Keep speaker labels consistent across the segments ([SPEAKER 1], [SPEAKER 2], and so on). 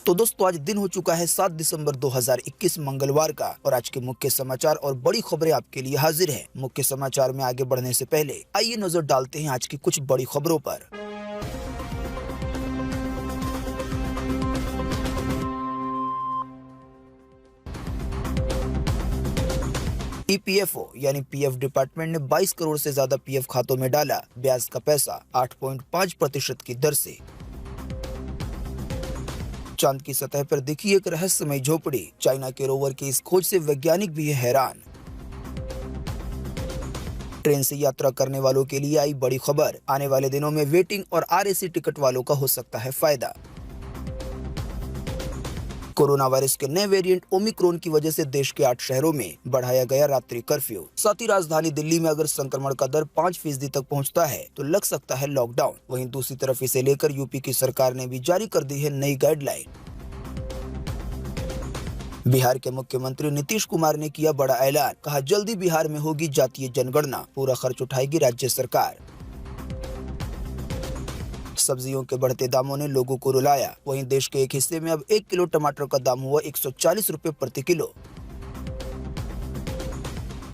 [SPEAKER 1] तो दोस्तों आज दिन हो चुका है 7 दिसंबर 2021 मंगलवार का और आज के मुख्य समाचार और बड़ी खबरें आपके लिए हाजिर हैं। मुख्य समाचार में आगे बढ़ने से पहले आइए नजर डालते हैं आज की कुछ बड़ी खबरों पर। ईपीएफओ यानी पीएफ डिपार्टमेंट ने 22 करोड़ से ज्यादा पीएफ खातों में डाला ब्याज का पैसा 8.5% की दर से। चांद की सतह पर दिखी एक रहस्यमय झोपड़ी, चाइना के रोवर की इस खोज से वैज्ञानिक भी है हैरान। ट्रेन से यात्रा करने वालों के लिए आई बड़ी खबर, आने वाले दिनों में वेटिंग और आरएसी टिकट वालों का हो सकता है फायदा। कोरोना वायरस के नए वेरिएंट ओमिक्रॉन की वजह से देश के 8 शहरों में बढ़ाया गया रात्रि कर्फ्यू। साथ ही राजधानी दिल्ली में अगर संक्रमण का दर 5% तक पहुंचता है तो लग सकता है लॉकडाउन। वहीं दूसरी तरफ इसे लेकर यूपी की सरकार ने भी जारी कर दी है नई गाइडलाइन। बिहार के मुख्यमंत्री नीतीश कुमार ने किया बड़ा ऐलान, कहा जल्दी बिहार में होगी जातीय जनगणना, पूरा खर्च उठाएगी राज्य सरकार। सब्जियों के बढ़ते दामों ने लोगों को रुलाया। वहीं देश के एक हिस्से में अब 1 किलो टमाटर का दाम हुआ 140 रुपए प्रति किलो।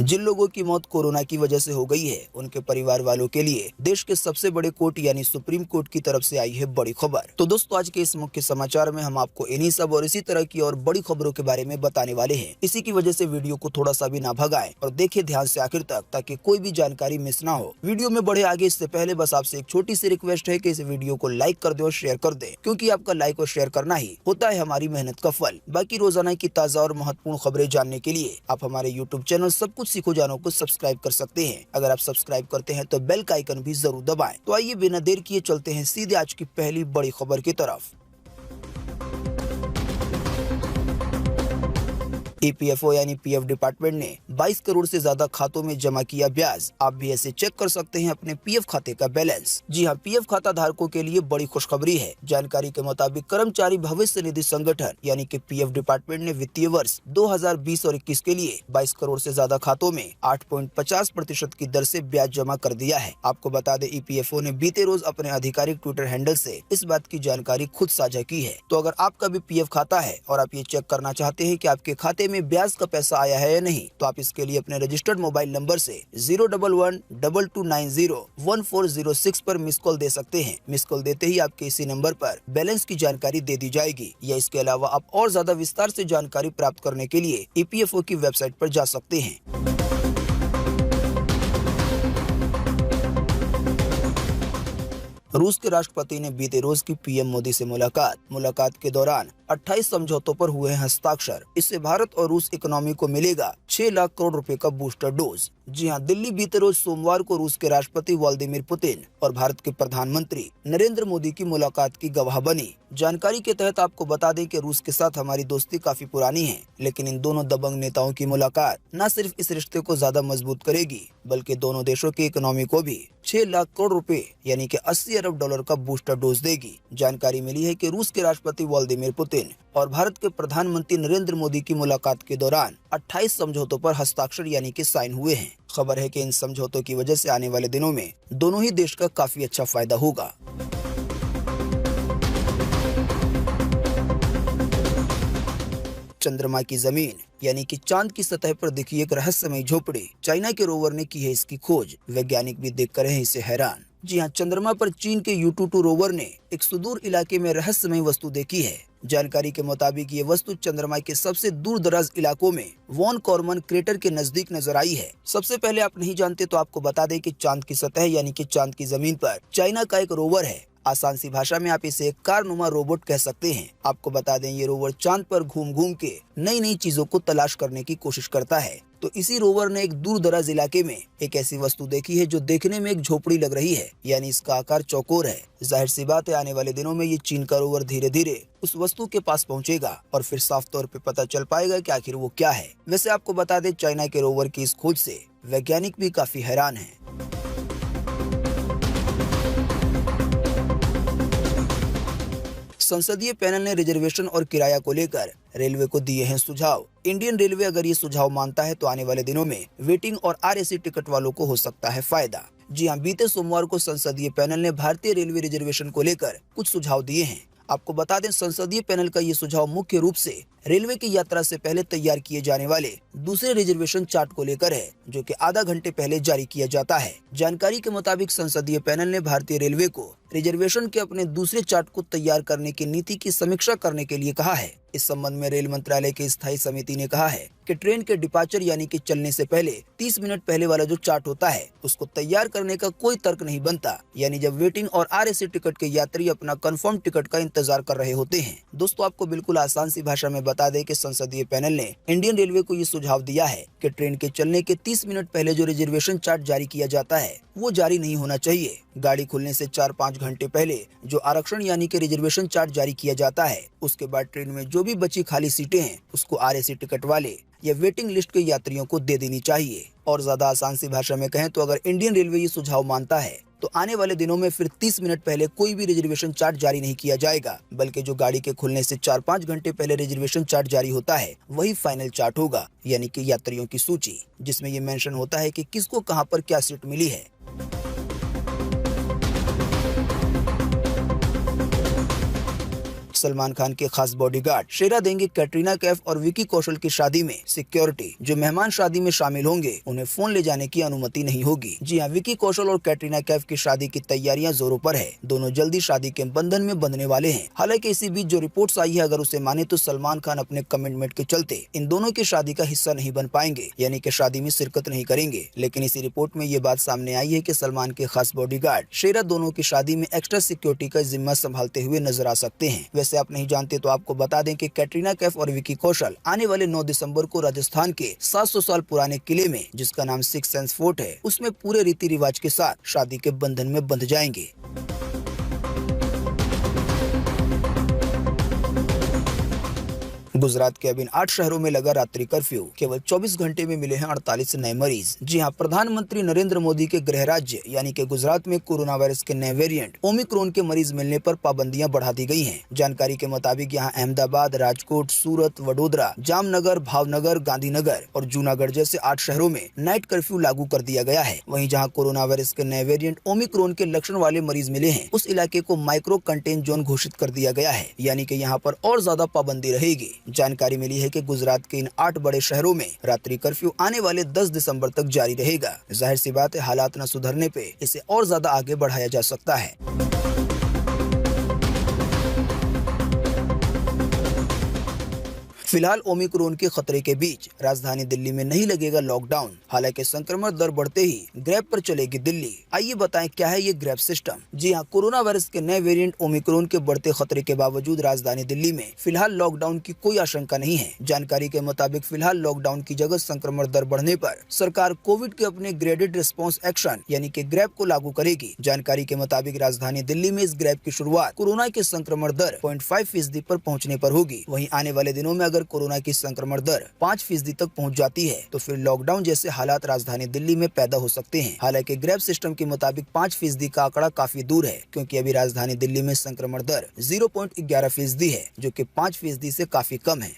[SPEAKER 1] जिन लोगों की मौत कोरोना की वजह से हो गई है उनके परिवार वालों के लिए देश के सबसे बड़े कोर्ट यानी सुप्रीम कोर्ट की तरफ से आई है बड़ी खबर। तो दोस्तों आज के इस मुख्य समाचार में हम आपको इन्हीं सब और इसी तरह की और बड़ी खबरों के बारे में बताने वाले हैं। इसी की वजह से वीडियो को थोड़ा सा भी ना भगाएं और देखें ध्यान से आखिर तक ताकि कोई भी जानकारी मिस ना हो। वीडियो में बढ़े आगे इससे पहले बस आपसे एक छोटी सी रिक्वेस्ट है कि इस वीडियो को लाइक कर दे और शेयर कर दे, क्योंकि आपका लाइक और शेयर करना ही होता है हमारी मेहनत का फल। बाकी रोजाना की ताजा और महत्वपूर्ण खबरें जानने के लिए आप हमारे यूट्यूब चैनल सब कुछ सीखो जानो को सब्सक्राइब कर सकते हैं। अगर आप सब्सक्राइब करते हैं तो बेल का आइकन भी जरूर दबाएं। तो आइए बिना देर किए चलते हैं सीधे आज की पहली बड़ी खबर की तरफ। ईपीएफओ यानी पीएफ डिपार्टमेंट ने 22 करोड़ से ज्यादा खातों में जमा किया ब्याज। आप भी ऐसे चेक कर सकते हैं अपने पीएफ खाते का बैलेंस। जी हां, पीएफ खाता धारकों के लिए बड़ी खुशखबरी है। जानकारी के मुताबिक कर्मचारी भविष्य निधि संगठन यानी कि पीएफ डिपार्टमेंट ने वित्तीय वर्ष 2020 और 21 के लिए 22 करोड़ से ज्यादा खातों में 8.50% की दर से ब्याज जमा कर दिया है। आपको बता दें ईपीएफओ ने बीते रोज अपने आधिकारिक ट्विटर हैंडल से इस बात की जानकारी खुद साझा की है। तो अगर आपका भी पीएफ खाता है और आप ये चेक करना चाहते हैं कि आपके खाते में ब्याज का पैसा आया है या नहीं, तो आप इसके लिए अपने रजिस्टर्ड मोबाइल नंबर से 011-2290-1406 पर मिस कॉल दे सकते हैं। मिस कॉल देते ही आपके इसी नंबर पर बैलेंस की जानकारी दे दी जाएगी। या इसके अलावा आप और ज्यादा विस्तार से जानकारी प्राप्त करने के लिए ईपीएफओ की वेबसाइट पर जा सकते हैं। रूस के राष्ट्रपति ने बीते रोज की पीएम मोदी से मुलाकात के दौरान 28 समझौतों पर हुए हैं हस्ताक्षर। इससे भारत और रूस इकोनॉमी को मिलेगा 6 लाख करोड़ रुपए का बूस्टर डोज। जी हां, दिल्ली बीते रोज सोमवार को रूस के राष्ट्रपति व्लादिमीर पुतिन और भारत के प्रधानमंत्री नरेंद्र मोदी की मुलाकात की गवाह बनी। जानकारी के तहत आपको बता दें कि रूस के साथ हमारी दोस्ती काफी पुरानी है, लेकिन इन दोनों दबंग नेताओं की मुलाकात न सिर्फ इस रिश्ते को ज्यादा मजबूत करेगी बल्कि दोनों देशों की इकोनॉमी को भी 6 लाख करोड़ रुपए यानी कि 80 अरब डॉलर का बूस्टर डोज देगी। जानकारी मिली है कि रूस के राष्ट्रपति व्लादिमीर पुतिन और भारत के प्रधानमंत्री नरेंद्र मोदी की मुलाकात के दौरान 28 समझौतों पर हस्ताक्षर यानी कि साइन हुए हैं। खबर है कि इन समझौतों की वजह से आने वाले दिनों में दोनों ही देश का काफी अच्छा फायदा होगा। चंद्रमा की जमीन यानी कि चांद की सतह पर दिखी एक रहस्यमय झोपड़ी, चाइना के रोवर ने की है इसकी खोज। वैज्ञानिक भी देखकर हैं इसे हैरान। जी हां, चंद्रमा पर चीन के U22 रोवर ने एक सुदूर इलाके में रहस्यमय वस्तु देखी है। जानकारी के मुताबिक ये वस्तु चंद्रमा के सबसे दूर दराज इलाकों में वॉन कॉर्मन क्रेटर के नजदीक नजर आई है। सबसे पहले आप नहीं जानते तो आपको बता दें कि चांद की सतह यानी कि चांद की जमीन पर चाइना का एक रोवर है। आसान सी भाषा में आप इसे एक कारनुमा रोबोट कह सकते हैं। आपको बता दें ये रोवर चांद पर घूम घूम के नई नई चीजों को तलाश करने की कोशिश करता है। तो इसी रोवर ने एक दूर दराज इलाके में एक ऐसी वस्तु देखी है जो देखने में एक झोपड़ी लग रही है, यानी इसका आकार चौकोर है। जाहिर सी बात है आने वाले दिनों में ये चीन का रोवर धीरे धीरे उस वस्तु के पास पहुंचेगा और फिर साफ तौर पे पता चल पाएगा कि आखिर वो क्या है। वैसे आपको बता दें चाइना के रोवर की इस खोज से वैज्ञानिक भी काफी हैरान है। संसदीय पैनल ने रिजर्वेशन और किराया को लेकर रेलवे को दिए हैं सुझाव। इंडियन रेलवे अगर ये सुझाव मानता है तो आने वाले दिनों में वेटिंग और आरएसी टिकट वालों को हो सकता है फायदा। जी हां, बीते सोमवार को संसदीय पैनल ने भारतीय रेलवे रिजर्वेशन को लेकर कुछ सुझाव दिए हैं। आपको बता दें, संसदीय पैनल का ये सुझाव मुख्य रूप से रेलवे की यात्रा से पहले तैयार किए जाने वाले दूसरे रिजर्वेशन चार्ट को लेकर है, जो कि आधा घंटे पहले जारी किया जाता है। जानकारी के मुताबिक संसदीय पैनल ने भारतीय रेलवे को रिजर्वेशन के अपने दूसरे चार्ट को तैयार करने की नीति की समीक्षा करने के लिए कहा है। इस संबंध में रेल मंत्रालय की स्थायी समिति ने कहा है कि ट्रेन के डिपार्चर यानी कि चलने से पहले 30 मिनट पहले वाला जो चार्ट होता है उसको तैयार करने का कोई तर्क नहीं बनता, यानी जब वेटिंग और आरएसी टिकट के यात्री अपना कंफर्म टिकट का इंतजार कर रहे होते हैं। दोस्तों, आपको बिल्कुल आसान सी भाषा में बता दें कि संसदीय पैनल ने इंडियन रेलवे को ये सुझाव दिया है कि ट्रेन के चलने के 30 मिनट पहले जो रिजर्वेशन चार्ट जारी किया जाता है वो जारी नहीं होना चाहिए। गाड़ी खुलने से 4-5 घंटे पहले जो आरक्षण यानी कि रिजर्वेशन चार्ट जारी किया जाता है, उसके बाद ट्रेन में जो भी बची खाली सीटें हैं उसको आरएसी टिकट वाले या वेटिंग लिस्ट के यात्रियों को दे देनी चाहिए। और ज्यादा आसान सी भाषा में कहें तो अगर इंडियन रेलवे ये सुझाव मानता है तो आने वाले दिनों में फिर 30 मिनट पहले कोई भी रिजर्वेशन चार्ट जारी नहीं किया जाएगा, बल्कि जो गाड़ी के खुलने से 4-5 घंटे पहले रिजर्वेशन चार्ट जारी होता है वही फाइनल चार्ट होगा, यानी कि यात्रियों की सूची, जिसमें ये मेंशन होता है कि किसको कहां पर क्या सीट मिली है। सलमान खान के खास बॉडीगार्ड शेरा देंगे कैटरीना कैफ और विकी कौशल की शादी में सिक्योरिटी। जो मेहमान शादी में शामिल होंगे उन्हें फोन ले जाने की अनुमति नहीं होगी। जी हां, विकी कौशल और कैटरीना कैफ की शादी की तैयारियां जोरों पर है। दोनों जल्दी शादी के बंधन में बंधने वाले हैं। हालांकि इसी बीच जो रिपोर्ट्स आई है, अगर उसे माने तो सलमान खान अपने कमिटमेंट के चलते इन दोनों की शादी का हिस्सा नहीं बन पाएंगे, यानी कि शादी में शिरकत नहीं करेंगे। लेकिन इसी रिपोर्ट में ये बात सामने आई है कि सलमान के खास बॉडीगार्ड शेरा दोनों की शादी में एक्स्ट्रा सिक्योरिटी का जिम्मा संभालते हुए नजर आ सकते हैं। वैसे आप नहीं जानते तो आपको बता दें कि कैटरीना कैफ और विकी कौशल आने वाले 9 दिसंबर को राजस्थान के 700 साल पुराने किले में, जिसका नाम सिक्स सेंस फोर्ट है, उसमें पूरे रीति रिवाज के साथ शादी के बंधन में बंध जाएंगे। गुजरात के अब इन 8 शहरों में लगा रात्रि कर्फ्यू। केवल 24 घंटे में मिले हैं 48 नए मरीज। जी हां, प्रधानमंत्री नरेंद्र मोदी के गृह राज्य यानी कि गुजरात में कोरोना वायरस के नए वेरिएंट ओमिक्रॉन के मरीज मिलने पर पाबंदियां बढ़ा दी गई हैं। जानकारी के मुताबिक यहां अहमदाबाद, राजकोट, सूरत, वडोदरा, जामनगर, भावनगर, गांधीनगर और जूनागढ़ जैसे 8 शहरों में नाइट कर्फ्यू लागू कर दिया गया है। वहीं जहां कोरोना वायरस के नए वेरिएंट ओमिक्रॉन के लक्षण वाले मरीज मिले हैं, उस इलाके को माइक्रो कंटेन जोन घोषित कर दिया गया है, यानी कि यहाँ पर और ज्यादा पाबंदी रहेगी। जानकारी मिली है कि गुजरात के इन 8 बड़े शहरों में रात्रि कर्फ्यू आने वाले 10 दिसंबर तक जारी रहेगा। जाहिर सी बात है, हालात न सुधरने पे इसे और ज्यादा आगे बढ़ाया जा सकता है। फिलहाल ओमिक्रॉन के खतरे के बीच राजधानी दिल्ली में नहीं लगेगा लॉकडाउन। हालांकि संक्रमण दर बढ़ते ही ग्रैब पर चलेगी दिल्ली। आइए बताएं क्या है ये ग्रैब सिस्टम। जी हां, कोरोना वायरस के नए वेरिएंट ओमिक्रॉन के बढ़ते खतरे के बावजूद राजधानी दिल्ली में फिलहाल लॉकडाउन की कोई आशंका नहीं है। जानकारी के मुताबिक फिलहाल लॉकडाउन की जगह संक्रमण दर बढ़ने पर सरकार कोविड के अपने ग्रेडेड रिस्पॉन्स एक्शन यानी कि ग्रैब को लागू करेगी। जानकारी के मुताबिक राजधानी दिल्ली में इस ग्रैब की शुरुआत कोरोना के संक्रमण दर 0.5% पर पहुँचने पर होगी। वहीं आने वाले दिनों में अगर कोरोना की संक्रमण दर 5% तक पहुंच जाती है तो फिर लॉकडाउन जैसे हालात राजधानी दिल्ली में पैदा हो सकते हैं। हालांकि ग्रैब सिस्टम के मुताबिक 5% का आंकड़ा काफी दूर है, क्योंकि अभी राजधानी दिल्ली में संक्रमण दर 0.11% है, जो कि 5% से काफी कम है।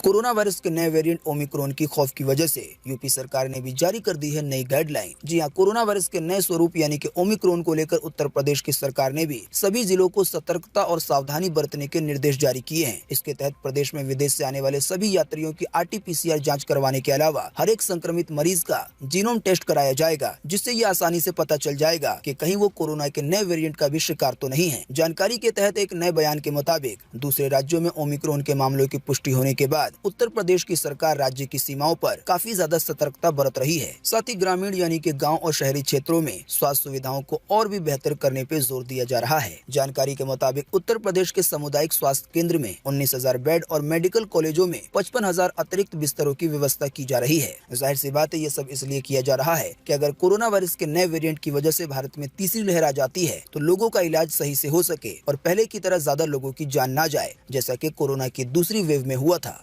[SPEAKER 1] कोरोना वायरस के नए वेरिएंट ओमिक्रॉन की खौफ की वजह से यूपी सरकार ने भी जारी कर दी है नई गाइडलाइन। जी हां, कोरोना वायरस के नए स्वरूप यानी कि ओमिक्रॉन को लेकर उत्तर प्रदेश की सरकार ने भी सभी जिलों को सतर्कता और सावधानी बरतने के निर्देश जारी किए हैं। इसके तहत प्रदेश में विदेश से आने वाले सभी यात्रियों की RT-PCR जाँच करवाने के अलावा हर एक संक्रमित मरीज का जीनोम टेस्ट कराया जाएगा, जिससे ये आसानी से पता चल जाएगा कि कहीं वो कोरोना के नए वेरिएंट का भी शिकार तो नहीं है। जानकारी के तहत एक नए बयान के मुताबिक दूसरे राज्यों में ओमिक्रॉन के मामलों की पुष्टि होने के बाद उत्तर प्रदेश की सरकार राज्य की सीमाओं पर काफी ज्यादा सतर्कता बरत रही है। साथ ही ग्रामीण यानी कि गांव और शहरी क्षेत्रों में स्वास्थ्य सुविधाओं को और भी बेहतर करने पे जोर दिया जा रहा है। जानकारी के मुताबिक उत्तर प्रदेश के सामुदायिक स्वास्थ्य केंद्र में 19,000 बेड और मेडिकल कॉलेजों में 55,000 अतिरिक्त बिस्तरों की व्यवस्था की जा रही है। जाहिर सी बात है, ये सब इसलिए किया जा रहा है कि अगर कोरोना वायरस के नए वेरिएंट की वजह से भारत में तीसरी लहर आ जाती है तो लोगों का इलाज सही से हो सके और पहले की तरह ज्यादा लोगों की जान ना जाए, जैसा कि कोरोना की दूसरी वेव में हुआ था।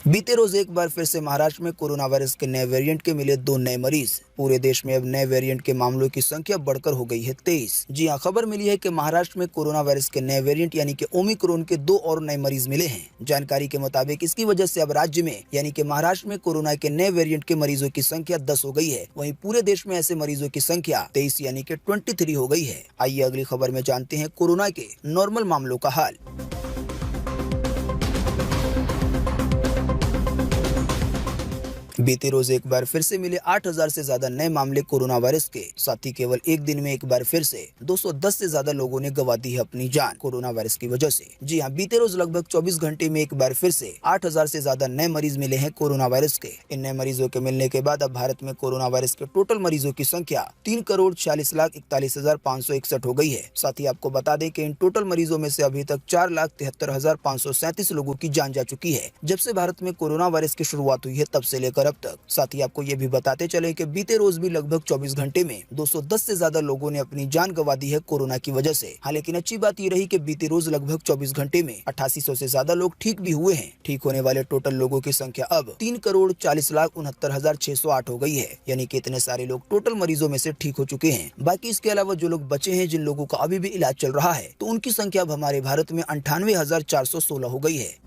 [SPEAKER 1] बीते रोज एक बार फिर से महाराष्ट्र में कोरोना वायरस के नए वेरिएंट के मिले 2 नए मरीज। पूरे देश में अब नए वेरिएंट के मामलों की संख्या बढ़कर हो गई है 23। जी हां, खबर मिली है कि महाराष्ट्र में कोरोना वायरस के नए वेरिएंट यानी कि ओमिक्रॉन के 2 और नए मरीज मिले हैं। जानकारी के मुताबिक इसकी वजह से अब राज्य में यानी कि महाराष्ट्र में कोरोना के नए वेरिएंट के मरीजों की संख्या 10 हो गई है। वहीं पूरे देश में ऐसे मरीजों की संख्या 23 यानी कि 23 हो गई है। आइए अगली खबर में जानते हैं कोरोना के नॉर्मल मामलों का हाल। बीते रोज एक बार फिर से मिले 8000 से ज्यादा नए मामले कोरोना वायरस के। साथ ही केवल एक दिन में एक बार फिर से 210 से ज्यादा लोगों ने गंवा दी है अपनी जान कोरोना वायरस की वजह से। जी हां, बीते रोज लगभग 24 घंटे में एक बार फिर से 8000 से ज्यादा नए मरीज मिले हैं कोरोना वायरस के। इन नए मरीजों के मिलने के बाद अब भारत में कोरोना वायरस के टोटल मरीजों की संख्या 3,46,41,561 हो गई है। साथ ही आपको बता दें कि इन टोटल मरीजों में से अभी तक 4,73,537 लोगों की जान जा चुकी है। जब से भारत में कोरोना वायरस की शुरुआत हुई है तब से लेकर अब तक। साथ ही आपको ये भी बताते चले कि बीते रोज भी लगभग 24 घंटे में 210 से ज्यादा लोगों ने अपनी जान गंवा दी है कोरोना की वजह से। हाँ, लेकिन अच्छी बात ये रही कि बीते रोज लगभग 24 घंटे में 8800 से ज्यादा लोग ठीक भी हुए हैं। ठीक होने वाले टोटल लोगों की संख्या अब 3,40,69,608 हो गई है। यानी कि इतने सारे लोग टोटल मरीजों में से ठीक हो चुके हैं। बाकी इसके अलावा जो लोग बचे हैं, जिन लोगों का अभी भी इलाज चल रहा है, तो उनकी संख्या अब हमारे भारत में 98,416 हो गई है।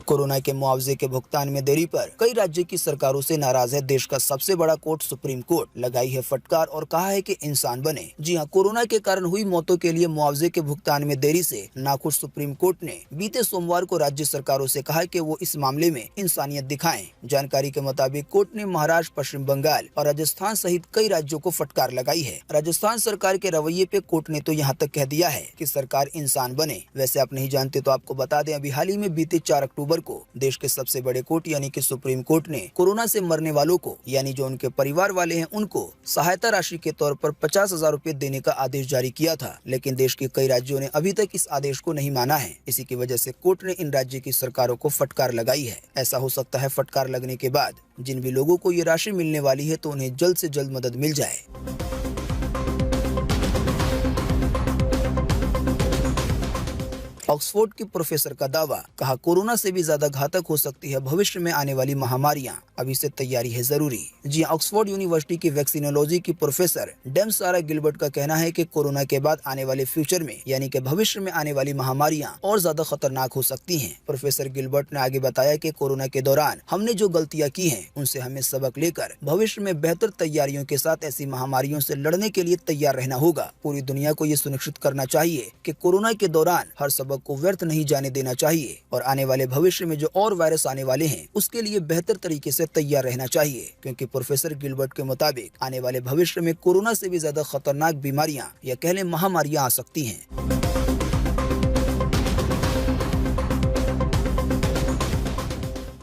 [SPEAKER 1] कोरोना के मुआवजे के भुगतान में देरी पर कई राज्य की सरकारों से नाराज है देश का सबसे बड़ा कोर्ट सुप्रीम कोर्ट। लगाई है फटकार और कहा है कि इंसान बने। जी हां, कोरोना के कारण हुई मौतों के लिए मुआवजे के भुगतान में देरी से नाखुश सुप्रीम कोर्ट ने बीते सोमवार को राज्य सरकारों से कहा कि वो इस मामले में इंसानियत दिखाएं। जानकारी के मुताबिक कोर्ट ने महाराष्ट्र, पश्चिम बंगाल और राजस्थान सहित कई राज्यों को फटकार लगाई है। राजस्थान सरकार के रवैये पे कोर्ट ने तो यहाँ तक कह दिया है कि सरकार इंसान बने। वैसे आप नहीं जानते तो आपको बता दें, अभी हाल ही में बीते 4 अक्टूबर को देश के सबसे बड़े कोर्ट यानी कि सुप्रीम कोर्ट ने कोरोना से मरने वालों को यानी जो उनके परिवार वाले हैं उनको सहायता राशि के तौर पर 50,000 रुपए देने का आदेश जारी किया था। लेकिन देश के कई राज्यों ने अभी तक इस आदेश को नहीं माना है। इसी की वजह से कोर्ट ने इन राज्य की सरकारों को फटकार लगाई है। ऐसा हो सकता है फटकार लगने के बाद जिन भी लोगों को ये राशि मिलने वाली है तो उन्हें जल्द से जल्द मदद मिल जाए। ऑक्सफोर्ड के प्रोफेसर का दावा, कहा कोरोना से भी ज्यादा घातक हो सकती है भविष्य में आने वाली महामारियां, अभी से तैयारी है जरूरी। जी, ऑक्सफोर्ड यूनिवर्सिटी की वैक्सीनोलॉजी की प्रोफेसर डेम सारा गिलबर्ट का कहना है कि कोरोना के बाद आने वाले फ्यूचर में यानी कि भविष्य में आने वाली महामारियां और ज्यादा खतरनाक हो सकती हैं। प्रोफेसर गिलबर्ट ने आगे बताया कि कोरोना के दौरान हमने जो गलतियां की हैं उनसे हमें सबक लेकर भविष्य में बेहतर तैयारियों के साथ ऐसी महामारियों से लड़ने के लिए तैयार रहना होगा। पूरी दुनिया को ये सुनिश्चित करना चाहिए कि कोरोना के दौरान हर सबक को व्यर्थ नहीं जाने देना चाहिए और आने वाले भविष्य में जो और वायरस आने वाले हैं उसके लिए बेहतर तरीके से तैयार रहना चाहिए। क्योंकि प्रोफेसर गिलबर्ट के मुताबिक आने वाले भविष्य में कोरोना से भी ज्यादा खतरनाक बीमारियां या कह लें महामारियां आ सकती हैं।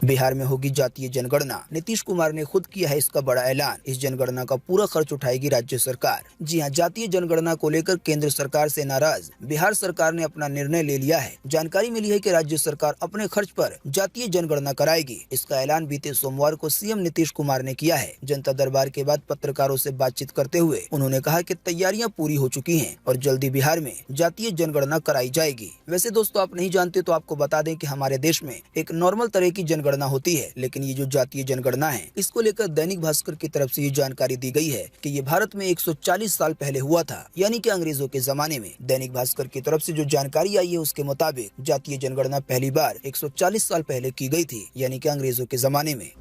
[SPEAKER 1] बिहार में होगी जातीय जनगणना, नीतीश कुमार ने खुद किया है इसका बड़ा ऐलान। इस जनगणना का पूरा खर्च उठाएगी राज्य सरकार। जी हां, जातीय जनगणना को लेकर केंद्र सरकार से नाराज बिहार सरकार ने अपना निर्णय ले लिया है। जानकारी मिली है कि राज्य सरकार अपने खर्च पर जातीय जनगणना कराएगी। इसका ऐलान बीते सोमवार को सीएम नीतीश कुमार ने किया है। जनता दरबार के बाद पत्रकारों से बातचीत करते हुए उन्होंने कहा कि तैयारियां पूरी हो चुकी हैं और जल्दी बिहार में जातीय जनगणना कराई जाएगी। वैसे दोस्तों, आप नहीं जानते तो आपको बता दें कि हमारे देश में एक नॉर्मल तरह की जनगणना होती है, लेकिन ये जो जातीय जनगणना है इसको लेकर दैनिक भास्कर की तरफ से ये जानकारी दी गई है कि ये भारत में 140 साल पहले हुआ था, यानी कि अंग्रेजों के जमाने में। दैनिक भास्कर की तरफ से जो जानकारी आई है उसके मुताबिक जातीय जनगणना पहली बार 140 साल पहले की गई थी, यानी कि अंग्रेजों के जमाने में।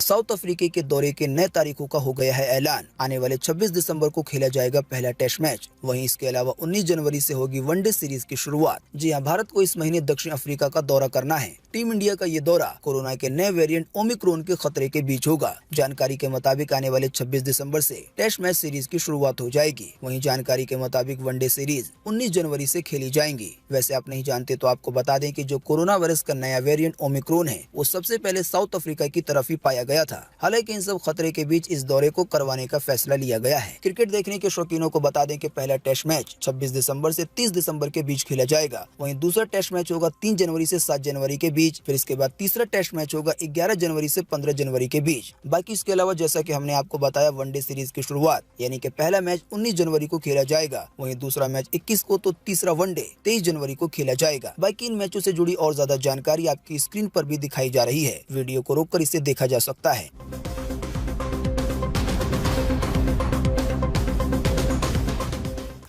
[SPEAKER 1] साउथ अफ्रीका के दौरे के नए तारीखों का हो गया है ऐलान। आने वाले 26 दिसंबर को खेला जाएगा पहला टेस्ट मैच। वहीं इसके अलावा 19 जनवरी से होगी वनडे सीरीज की शुरुआत। जी हां, भारत को इस महीने दक्षिण अफ्रीका का दौरा करना है। टीम इंडिया का ये दौरा कोरोना के नए वेरिएंट ओमिक्रॉन के खतरे के बीच होगा। जानकारी के मुताबिक आने वाले 26 दिसंबर से टेस्ट मैच सीरीज की शुरुआत हो जाएगी। वहीं जानकारी के मुताबिक वनडे सीरीज 19 जनवरी से खेली जाएंगी। वैसे आप नहीं जानते तो आपको बता दें कि जो कोरोना वायरस का नया वेरिएंट ओमिक्रॉन है वो सबसे पहले साउथ अफ्रीका की तरफ ही पाया गया गया था। हालांकि इन सब खतरे के बीच इस दौरे को करवाने का फैसला लिया गया है। क्रिकेट देखने के शौकीनों को बता दें कि पहला टेस्ट मैच 26 दिसंबर से 30 दिसंबर के बीच खेला जाएगा। वहीं दूसरा टेस्ट मैच होगा 3 जनवरी से 7 जनवरी के बीच। फिर इसके बाद तीसरा टेस्ट मैच होगा 11 जनवरी से 15 जनवरी के बीच। बाकी इसके अलावा जैसा कि हमने आपको बताया, वनडे सीरीज की शुरुआत यानी कि पहला मैच 19 जनवरी को खेला जाएगा। वहीं दूसरा मैच 21 को तो तीसरा वनडे 23 जनवरी को खेला जाएगा। बाकी इन मैचों से जुड़ी और ज्यादा जानकारी आपकी स्क्रीन पर भी दिखाई जा रही है। वीडियो को रोककर इसे देखा जा सकता है।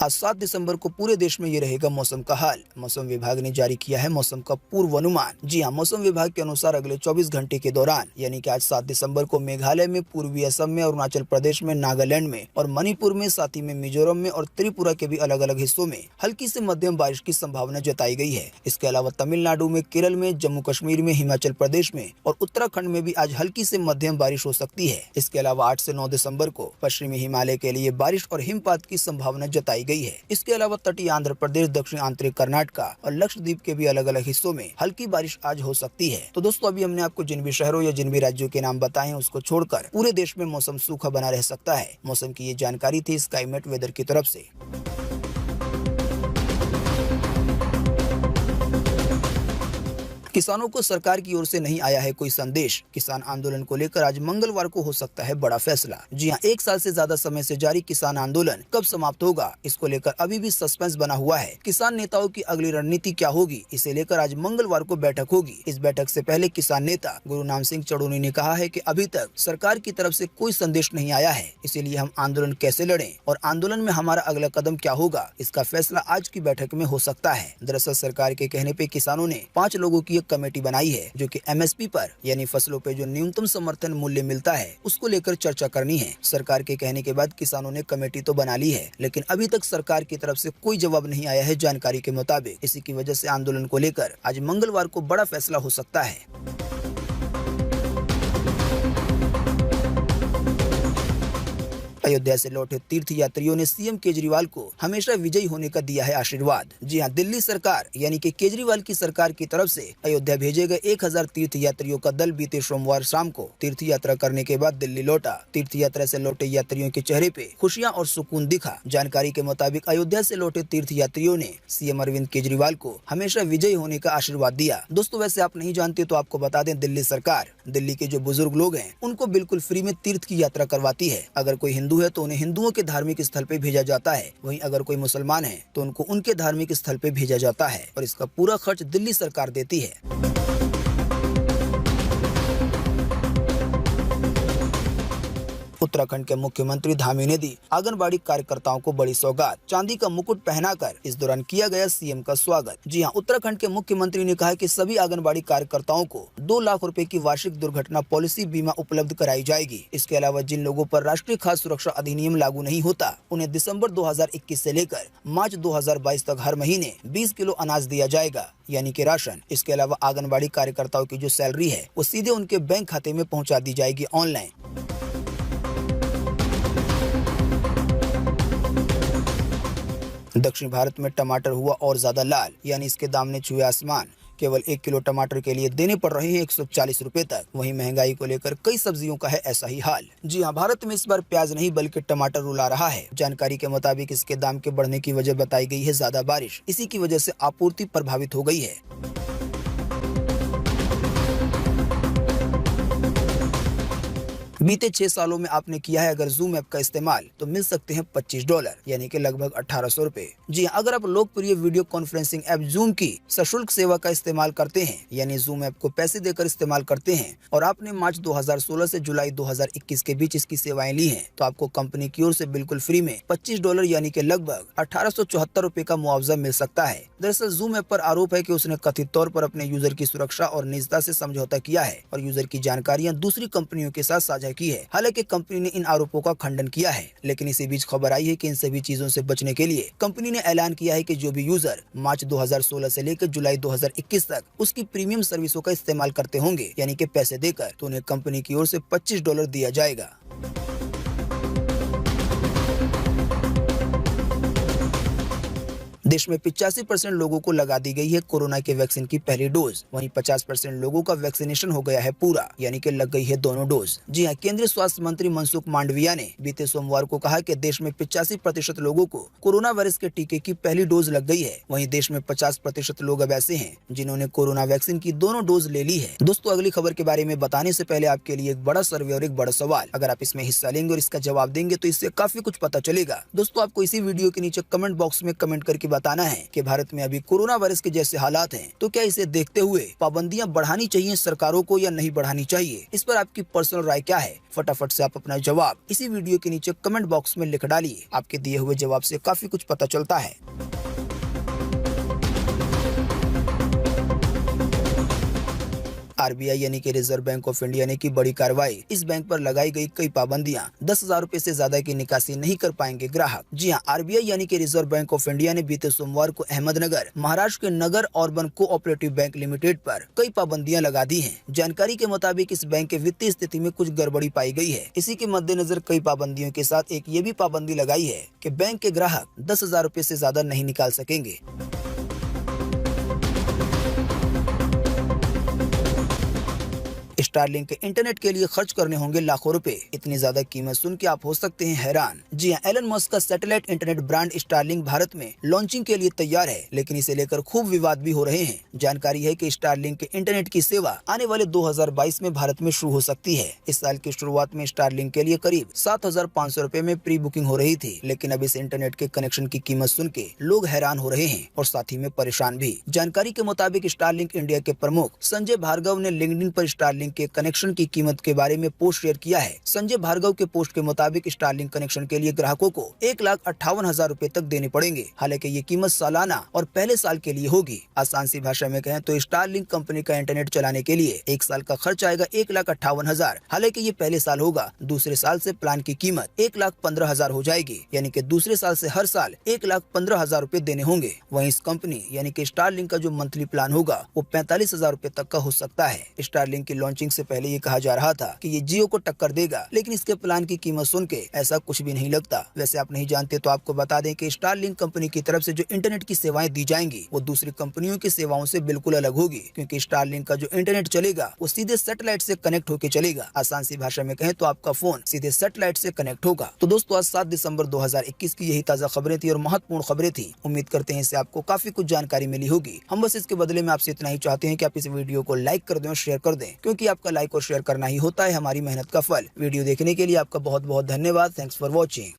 [SPEAKER 1] आज 7 दिसंबर को पूरे देश में ये रहेगा मौसम का हाल। मौसम विभाग ने जारी किया है मौसम का पूर्वानुमान। जी हां, मौसम विभाग के अनुसार अगले 24 घंटे के दौरान यानी कि आज 7 दिसंबर को मेघालय में, पूर्वी असम में, अरुणाचल प्रदेश में, नागालैंड में और मणिपुर में, साथ ही में मिजोरम में और त्रिपुरा के भी अलग अलग हिस्सों में हल्की से मध्यम बारिश की संभावना जताई गई है। इसके अलावा तमिलनाडु में, केरल में, जम्मू कश्मीर में, हिमाचल प्रदेश में और उत्तराखंड में भी आज हल्की से मध्यम बारिश हो सकती है। इसके अलावा 8 से 9 दिसंबर को पश्चिमी हिमालय के लिए बारिश और हिमपात की संभावना जताई गई है। इसके अलावा तटीय आंध्र प्रदेश, दक्षिण आंतरिक कर्नाटका और लक्षद्वीप के भी अलग अलग हिस्सों में हल्की बारिश आज हो सकती है। तो दोस्तों, अभी हमने आपको जिन भी शहरों या जिन भी राज्यों के नाम बताए हैं उसको छोड़कर पूरे देश में मौसम सूखा बना रह सकता है। मौसम की ये जानकारी थी स्काईमेट वेदर की तरफ से। किसानों को सरकार की ओर से नहीं आया है कोई संदेश। किसान आंदोलन को लेकर आज मंगलवार को हो सकता है बड़ा फैसला। जी हां, 1 साल से ज्यादा समय से जारी किसान आंदोलन कब समाप्त होगा, इसको लेकर अभी भी सस्पेंस बना हुआ है। किसान नेताओं की अगली रणनीति क्या होगी, इसे लेकर आज मंगलवार को बैठक होगी। इस बैठक से पहले किसान नेता गुरुनाम सिंह चड़ूनी ने कहा है कि अभी तक सरकार की तरफ से कोई संदेश नहीं आया है, इसीलिए हम आंदोलन कैसे लड़ें और आंदोलन में हमारा अगला कदम क्या होगा, इसका फैसला आज की बैठक में हो सकता है। दरअसल सरकार के कहने पे किसानों ने 5 लोगों की कमेटी बनाई है जो कि एमएसपी पर यानी फसलों पे जो न्यूनतम समर्थन मूल्य मिलता है उसको लेकर चर्चा करनी है। सरकार के कहने के बाद किसानों ने कमेटी तो बना ली है, लेकिन अभी तक सरकार की तरफ से कोई जवाब नहीं आया है जानकारी के मुताबिक। इसी की वजह से आंदोलन को लेकर आज मंगलवार को बड़ा फैसला हो सकता है। अयोध्या से लौटे तीर्थ यात्रियों ने सीएम केजरीवाल को हमेशा विजयी होने का दिया है आशीर्वाद। जी हां, दिल्ली सरकार यानी कि केजरीवाल की सरकार की तरफ से अयोध्या भेजे गए 1000 तीर्थ यात्रियों का दल बीते सोमवार शाम को तीर्थ यात्रा करने के बाद दिल्ली लौटा। तीर्थ यात्रा से लौटे यात्रियों के चेहरे पे खुशियां और सुकून दिखा। जानकारी के मुताबिक अयोध्या से लौटे तीर्थ यात्रियों ने सीएम अरविंद केजरीवाल को हमेशा विजयी होने का आशीर्वाद दिया। दोस्तों, वैसे आप नहीं जानते तो आपको बता दें, दिल्ली सरकार दिल्ली के जो बुजुर्ग लोग हैं उनको बिल्कुल फ्री में तीर्थ की यात्रा करवाती है। अगर कोई हिंदू है तो उन्हें हिंदुओं के धार्मिक स्थल पे भेजा जाता है, वहीं अगर कोई मुसलमान है तो उनको उनके धार्मिक स्थल पे भेजा जाता है और इसका पूरा खर्च दिल्ली सरकार देती है। उत्तराखंड के मुख्यमंत्री धामी ने दी आंगनबाड़ी कार्यकर्ताओं को बड़ी सौगात। चांदी का मुकुट पहनाकर इस दौरान किया गया सीएम का स्वागत। जी हां, उत्तराखंड के मुख्यमंत्री ने कहा कि सभी आंगनबाड़ी कार्यकर्ताओं को 2 लाख रुपए की वार्षिक दुर्घटना पॉलिसी बीमा उपलब्ध कराई जाएगी। इसके अलावा जिन लोगों पर राष्ट्रीय खाद्य सुरक्षा अधिनियम लागू नहीं होता उन्हें दिसंबर 2021 से लेकर मार्च 2022 तक हर महीने 20 किलो अनाज दिया जाएगा, यानी कि राशन। इसके अलावा आंगनबाड़ी कार्यकर्ताओं की जो सैलरी है वो सीधे उनके बैंक खाते में पहुँचा दी जाएगी ऑनलाइन। दक्षिण भारत में टमाटर हुआ और ज्यादा लाल, यानी इसके दाम ने छुए आसमान। केवल 1 किलो टमाटर के लिए देने पड़ रहे हैं 140 रुपए तक। वहीं महंगाई को लेकर कई सब्जियों का है ऐसा ही हाल। जी हां, भारत में इस बार प्याज नहीं बल्कि टमाटर रुला रहा है। जानकारी के मुताबिक इसके दाम के बढ़ने की वजह बताई गई है ज्यादा बारिश। इसी की वजह से आपूर्ति प्रभावित हो गई है। बीते 6 सालों में आपने किया है अगर जूम ऐप का इस्तेमाल तो मिल सकते हैं $25, यानी कि लगभग 1800 रुपए। जी हाँ, अगर आप लोकप्रिय वीडियो कॉन्फ्रेंसिंग ऐप जूम की सशुल्क सेवा का इस्तेमाल करते हैं, यानी जूम ऐप को पैसे देकर इस्तेमाल करते हैं और आपने मार्च 2016 से जुलाई 2021 के बीच इसकी सेवाएं ली हैं, तो आपको कंपनी की ओर से बिल्कुल फ्री में $25 यानी कि लगभग 1874 रुपए का मुआवजा मिल सकता है। दरअसल जूम ऐप पर आरोप है कि उसने कथित तौर पर अपने यूजर की सुरक्षा और निजता से समझौता किया है और यूजर की जानकारियां दूसरी कंपनियों के साथ साझा की है। हालांकि कंपनी ने इन आरोपों का खंडन किया है, लेकिन इसी बीच खबर आई है कि इन सभी चीजों से बचने के लिए कंपनी ने ऐलान किया है कि जो भी यूजर मार्च 2016 से लेकर जुलाई 2021 तक उसकी प्रीमियम सर्विसों का इस्तेमाल करते होंगे, यानी कि पैसे देकर, तो उन्हें कंपनी की ओर से $25 दिया जाएगा। देश में 85% लोगों को लगा दी गई है कोरोना के वैक्सीन की पहली डोज। वहीं 50% लोगों का वैक्सीनेशन हो गया है पूरा, यानी कि लग गई है दोनों डोज। जी हां, केंद्रीय स्वास्थ्य मंत्री मनसुख मांडविया ने बीते सोमवार को कहा कि देश में 85% लोगों को कोरोना वायरस के टीके की पहली डोज लग गई है। वहीं देश में 50% लोग अब ऐसे हैं जिन्होंने कोरोना वैक्सीन की दोनों डोज ले ली है। दोस्तों, अगली खबर के बारे में बताने से पहले आपके लिए एक बड़ा सर्वे और एक बड़ा सवाल। अगर आप इसमें हिस्सा लेंगे और इसका जवाब देंगे तो इससे काफी कुछ पता चलेगा। दोस्तों, आपको इसी वीडियो के नीचे कमेंट बॉक्स में कमेंट करके बताना है कि भारत में अभी कोरोना वायरस के जैसे हालात हैं, तो क्या इसे देखते हुए पाबंदियां बढ़ानी चाहिए सरकारों को या नहीं बढ़ानी चाहिए? इस पर आपकी पर्सनल राय क्या है? फटाफट से आप अपना जवाब इसी वीडियो के नीचे कमेंट बॉक्स में लिख डालिए। आपके दिए हुए जवाब से काफी कुछ पता चलता है। आरबीआई यानी कि रिजर्व बैंक ऑफ इंडिया ने की बड़ी कार्रवाई। इस बैंक पर लगाई गई कई पाबंदियां। 10,000 रुपए से ज्यादा की निकासी नहीं कर पाएंगे ग्राहक। जी हां, आरबीआई यानी कि रिजर्व बैंक ऑफ इंडिया ने बीते सोमवार को अहमदनगर, महाराष्ट्र के नगर अर्बन कोऑपरेटिव बैंक लिमिटेड पर कई पाबंदियां लगा दी हैं। जानकारी के मुताबिक इस बैंक के वित्तीय स्थिति में कुछ गड़बड़ी पाई गई है। इसी के मद्देनजर कई पाबंदियों के साथ एक ये भी पाबंदी लगाई है कि बैंक के ग्राहक 10,000 रुपए से ज्यादा नहीं निकाल सकेंगे। स्टारलिंक के इंटरनेट के लिए खर्च करने होंगे लाखों रुपए। इतनी ज्यादा कीमत सुन के आप हो सकते हैं हैरान। जी हां, एलन मस्क का satellite internet brand Starlink Bharat में लॉन्चिंग के लिए तैयार है, लेकिन इसे लेकर खूब विवाद भी हो रहे हैं। जानकारी है कि स्टारलिंक के इंटरनेट की सेवा आने वाले 2022 में भारत में शुरू हो सकती है। इस साल की शुरुआत में स्टारलिंक के लिए करीब 7,500 रुपए में प्री बुकिंग हो रही थी, लेकिन अब इस इंटरनेट के कनेक्शन की कीमत सुन के लोग हैरान हो रहे हैं और साथ ही में परेशान भी। जानकारी के मुताबिक स्टारलिंक इंडिया के प्रमुख संजय भार्गव ने लिंक्डइन पर स्टारलिंक के कनेक्शन की कीमत के बारे में पोस्ट शेयर किया है। संजय भार्गव के पोस्ट के मुताबिक स्टारलिंक कनेक्शन के लिए ग्राहकों को 1,58,000 रुपए तक देने पड़ेंगे। हालांकि ये कीमत सालाना और पहले साल के लिए होगी। आसान सी भाषा में कहें तो स्टारलिंक कंपनी का इंटरनेट चलाने के लिए एक साल का खर्च आएगा 1,58,000। हालांकि ये पहले साल होगा। दूसरे साल से प्लान की कीमत 1,15,000 हो जाएगी, यानी कि दूसरे साल से हर साल 1,15,000 रुपए देने होंगे। वहीं इस कंपनी यानी कि स्टारलिंक का जो मंथली प्लान होगा वो 45,000 रुपए तक का हो सकता है। स्टारलिंक की लॉन्चिंग से पहले ये कहा जा रहा था कि ये जियो को टक्कर देगा, लेकिन इसके प्लान की कीमत सुन के ऐसा कुछ भी नहीं लगता। वैसे आप नहीं जानते तो आपको बता दें कि स्टारलिंक कंपनी की तरफ से जो इंटरनेट की सेवाएं दी जाएंगी वो दूसरी कंपनियों की सेवाओं से बिल्कुल अलग होगी, क्योंकि स्टारलिंक का जो इंटरनेट चलेगा वो सीधे सैटेलाइट से कनेक्ट होकर चलेगा। आसान सी भाषा में कहें तो आपका फोन सीधे सैटेलाइट से कनेक्ट होगा। तो दोस्तों, आज 7 दिसंबर 2021 की यही ताजा खबरें थी और महत्वपूर्ण खबरें थी। उम्मीद करते हैं इससे आपको काफी कुछ जानकारी मिली होगी। हम बस इसके बदले में आपसे इतना ही चाहते हैं कि आप इस वीडियो को लाइक कर दें और शेयर कर दें, क्योंकि आपका लाइक और शेयर करना ही होता है हमारी मेहनत का फल। वीडियो देखने के लिए आपका बहुत बहुत धन्यवाद। Thanks for watching.